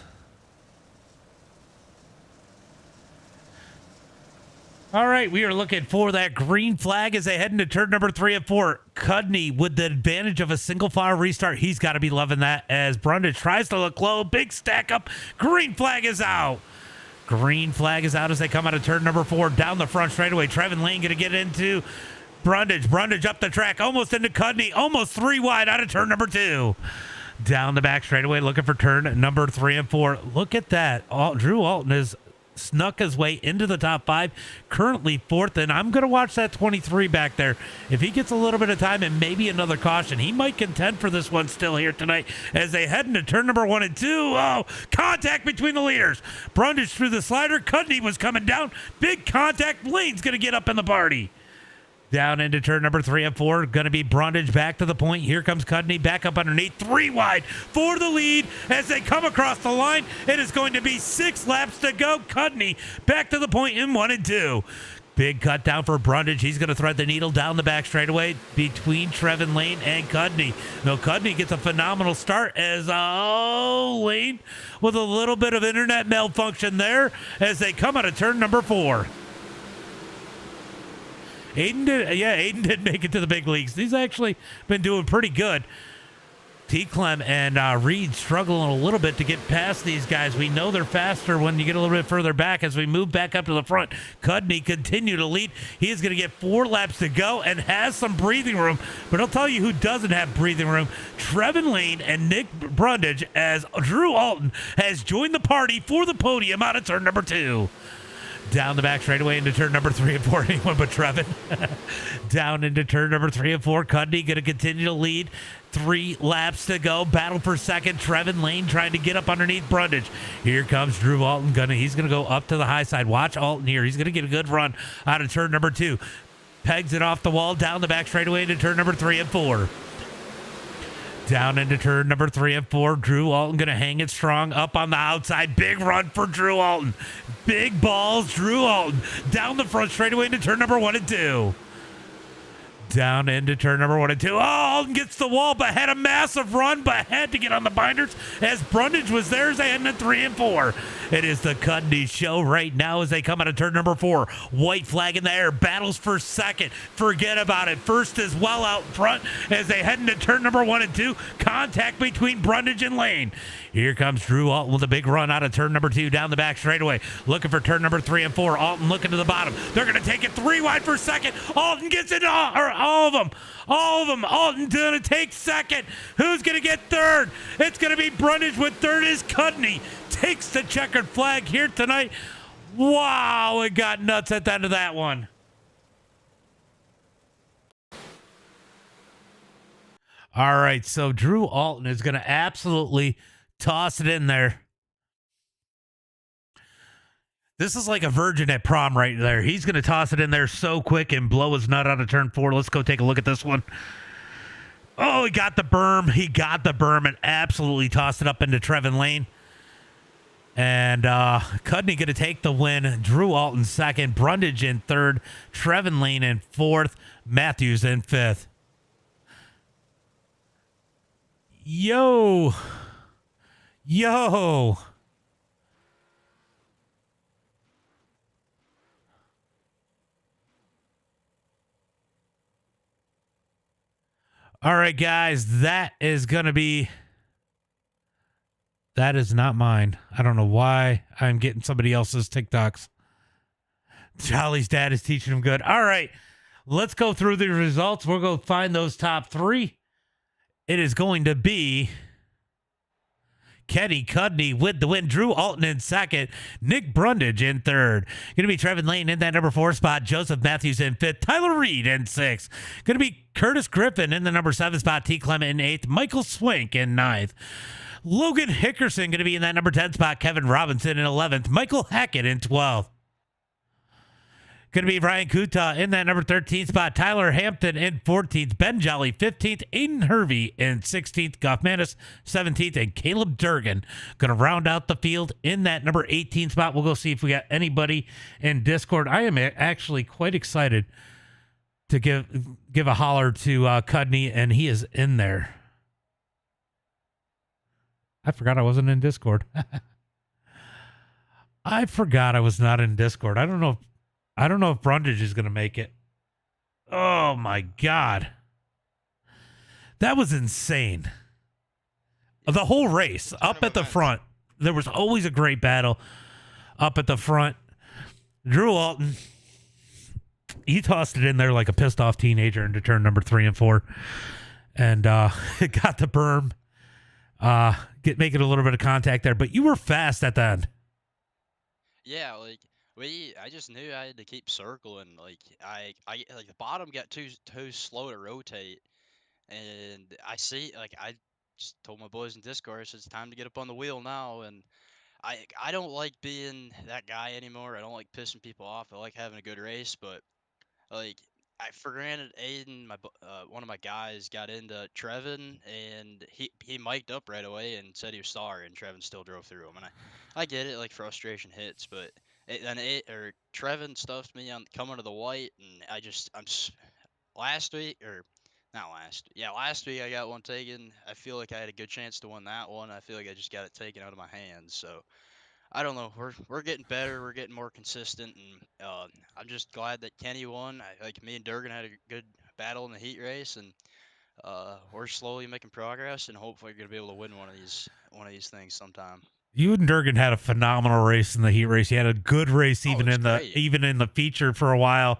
All right, we are looking for that green flag as they head into turn number 3 and 4. Cudney with the advantage of a single file restart. He's got to be loving that as Brundage tries to look low. Big stack up. Green flag is out. Green flag is out as they come out of turn number 4. Down the front straightaway. Trevin Lane going to get into Brundage. Brundage up the track. Almost into Cudney. Almost 3 wide out of turn number 2. Down the back straightaway looking for turn number 3 and 4. Look at that. Drew Alton is snuck his way into the top 5, currently 4th, and I'm going to watch that 23 back there. If he gets a little bit of time and maybe another caution, he might contend for this one still here tonight as they head into turn number 1 and 2. Oh, contact between the leaders. Brundage through the slider. Cudney was coming down. Big contact. Lane's going to get up in the party. Down into turn number 3 and 4. Going to be Brundage back to the point. Here comes Cudney back up underneath. 3 wide for the lead as they come across the line. It is going to be 6 laps to go. Cudney back to the point in 1 and 2. Big cut down for Brundage. He's going to thread the needle down the back straightaway between Trevin Lane and Cudney. No, Cudney gets a phenomenal start as Lane with a little bit of internet malfunction there as they come out of turn number 4. Aiden did make it to the big leagues. He's actually been doing pretty good. T. Clem and Reed struggling a little bit to get past these guys. We know they're faster when you get a little bit further back as we move back up to the front. Cudney continue to lead. He is going to get 4 laps to go and has some breathing room. But I'll tell you who doesn't have breathing room. Trevin Lane and Nick Brundage as Drew Alton has joined the party for the podium out of turn number 2. Down the back straightaway into turn number 3 and 4. Anyone but Trevin. Down into turn number 3 and 4. Cudney going to continue to lead. 3 laps to go. Battle for second. Trevin Lane trying to get up underneath Brundage. Here comes Drew Alton. He's going to go up to the high side. Watch Alton here. He's going to get a good run out of turn number 2. Pegs it off the wall. Down the back straightaway into turn number 3 and 4. Down into turn number 3 and 4. Drew Alton going to hang it strong up on the outside. Big run for Drew Alton. Big balls, Drew Alton. Down the front straightaway into turn number 1 and 2. Down into turn number 1 and 2. Oh, Alton gets the wall, but had a massive run, but had to get on the binders as Brundage was there as they head into 3 and 4. It is the Cudney show right now as they come out of turn number 4. White flag in the air. Battles for second. Forget about it. First is well out front as they head into turn number 1 and 2. Contact between Brundage and Lane. Here comes Drew Alton with a big run out of turn number 2 down the back straightaway. Looking for turn number 3 and 4. Alton looking to the bottom. They're going to take it 3 wide for second. Alton gets it all of them. All of them. Alton going to take second. Who's going to get third? It's going to be Brundage with third is Cudney. Takes the checkered flag here tonight. Wow, it got nuts at the end of that one. All right, so Drew Alton is going to absolutely toss it in there. This is like a virgin at prom right there. He's going to toss it in there so quick and blow his nut out of turn 4. Let's go take a look at this one. Oh, he got the berm. He got the berm and absolutely tossed it up into Trevin Lane. And Cudney going to take the win. Drew Alton second. Brundage in third. Trevin Lane in fourth. Matthews in fifth. Yo. All right, guys, that is not mine. I don't know why I'm getting somebody else's TikToks. Charlie's dad is teaching him good. All right, let's go through the results. We'll go find those top 3. It is going to be Kenny Cudney with the win. Drew Alton in second. Nick Brundage in third. Going to be Trevin Lane in that number 4 spot. Joseph Matthews in fifth. Tyler Reed in 6th. Going to be Curtis Griffin in the number 7 spot. T. Clement in 8th. Michael Swank in 9th. Logan Hickerson going to be in that number 10 spot. Kevin Robinson in 11th. Michael Hackett in 12th. Going to be Ryan Kuta in that number 13 spot. Tyler Hampton in 14th. Ben Jolly 15th. Aiden Hervey in 16th. Goffmanis 17th. And Caleb Durgan going to round out the field in that number 18 spot. We'll go see if we got anybody in Discord. I am actually quite excited to give a holler to Cudney, and he is in there. I forgot I wasn't in Discord. I forgot I was not in Discord. I don't know if I don't know if Brundage is going to make it. Oh my God. That was insane. The whole race up at the front, there was always a great battle up at the front. Drew Alton, he tossed it in there like a pissed off teenager into turn number 3 and 4, and it got the berm, making a little bit of contact there. But you were fast at the end. Yeah, like I just knew I had to keep circling. Like I like the bottom got too slow to rotate, and I just told my boys in Discord, I said, it's time to get up on the wheel now. And I don't like being that guy anymore. I don't like pissing people off. I like having a good race, but like for granted, Aiden, one of my guys, got into Trevin, and he mic'd up right away and said he was sorry, and Trevin still drove through him. And I get it, like frustration hits, but Trevin stuffed me on coming to the white, and last week or not last, yeah, last week I got one taken. I feel like I had a good chance to win that one. I feel like I just got it taken out of my hands. So I don't know. We're getting better. We're getting more consistent, and I'm just glad that Kenny won. Like me and Durgan had a good battle in the heat race, and we're slowly making progress, and hopefully we're gonna be able to win one of these things sometime. You and Durgan had a phenomenal race in the heat race. You had a good race even Great. even in the feature for a while.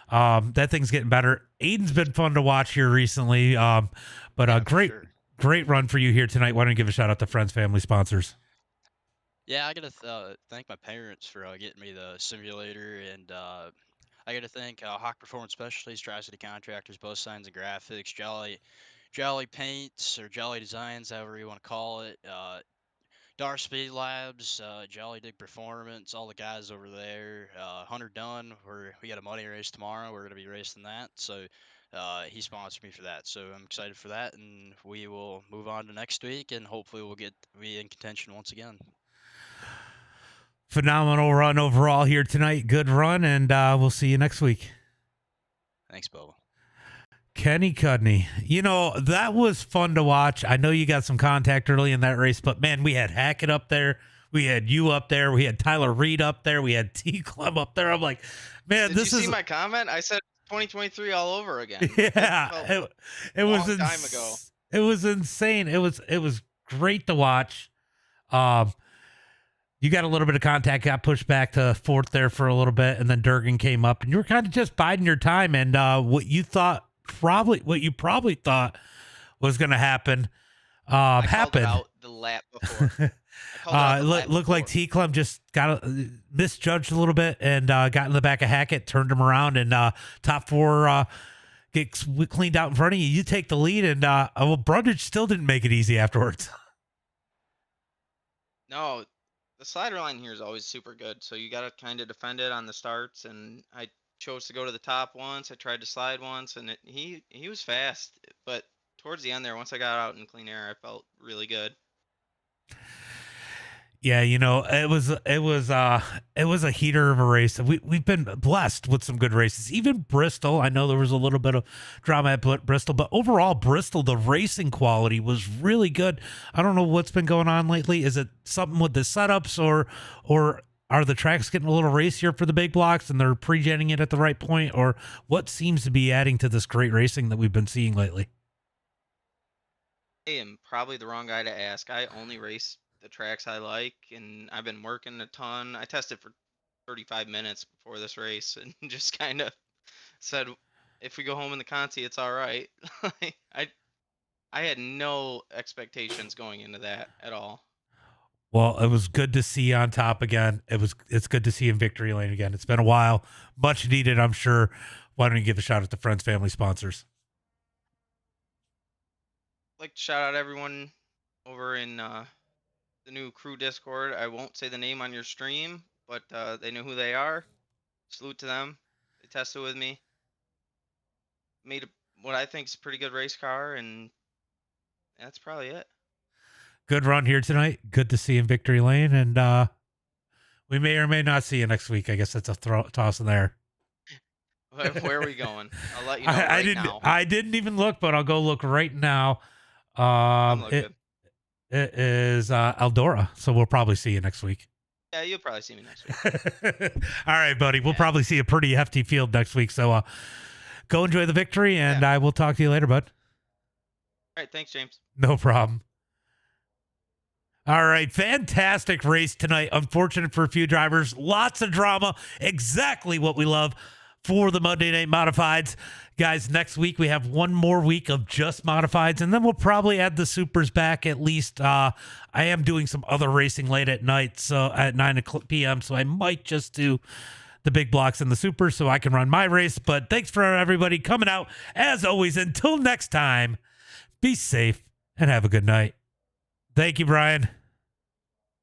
That thing's getting better. Aiden's been fun to watch here recently. But Yeah, great run for you here tonight. Why don't you give a shout out to friends, family, sponsors? Yeah, I gotta thank my parents for getting me the simulator, and I gotta thank Hawk Performance Specialties, Tri-City Contractors, Both Signs and Graphics, Jolly Paints or Jolly Designs, however you want to call it. Dar Speed Labs, Jolly Dig Performance, all the guys over there. Hunter Dunn, we got a money race tomorrow. We're gonna be racing that, so he sponsored me for that. So I'm excited for that, and we will move on to next week, and hopefully we'll be in contention once again. Phenomenal run overall here tonight. Good run, and we'll see you next week. Thanks, Bubba. Kenny Cudney. You know, that was fun to watch. I know you got some contact early in that race, but man, we had Hackett up there. We had you up there. We had Tyler Reed up there. We had T. Clem up there. I'm like, man, Did you see my comment? I said 2023 all over again. Yeah, it was long time ago. It was insane. It was great to watch. You got a little bit of contact, got pushed back to fourth there for a little bit, and then Durgan came up, and you were kind of just biding your time. And what you probably thought was going to happen happened. Out the lap before. Looked like T. Clem just got misjudged a little bit and got in the back of Hackett, turned him around, and top four gets cleaned out in front of you. You take the lead, and Brundage still didn't make it easy afterwards. No, the slider line here is always super good, so you got to kind of defend it on the starts, and I chose to go to the top once. I tried to slide once, and he was fast, but towards the end there, once I got out in clean air, I felt really good. Yeah, you know, it was a heater of a race. We've been blessed with some good races. Even Bristol, I know there was a little bit of drama at Bristol, but overall Bristol, the racing quality was really good. I don't know what's been going on lately. Is it something with the setups, or are the tracks getting a little racier for the big blocks and they're pre-genning it at the right point, or what seems to be adding to this great racing that we've been seeing lately? I am probably the wrong guy to ask. I only race the tracks I like, and I've been working a ton. I tested for 35 minutes before this race and just kind of said, if we go home in the Conti, it's all right. I had no expectations going into that at all. Well, it was good to see you on top again. It's good to see you in victory lane again. It's been a while, much needed, I'm sure. Why don't you give a shout out to friends, family, sponsors? I'd like to shout out everyone over in the new crew Discord. I won't say the name on your stream, but they know who they are. Salute to them. They tested with me. Made what I think is a pretty good race car, and that's probably it. Good run here tonight. Good to see you in victory lane, and we may or may not see you next week. I guess that's a toss in there. Where are we going? I'll let you know now. I didn't even look, but I'll go look right now. It is Eldora, so we'll probably see you next week. Yeah, you'll probably see me next week. All right, buddy. We'll Yeah. probably see a pretty hefty field next week. So go enjoy the victory, and Yeah. I will talk to you later, bud. All right, thanks, James. No problem. All right, fantastic race tonight. Unfortunate for a few drivers. Lots of drama. Exactly what we love for the Monday Night Modifieds. Guys, next week we have one more week of just Modifieds, and then we'll probably add the Supers back at least. I am doing some other racing late at night, so at 9 p.m., so I might just do the big blocks and the Supers so I can run my race. But thanks for everybody coming out. As always, until next time, be safe and have a good night. Thank you, Brian.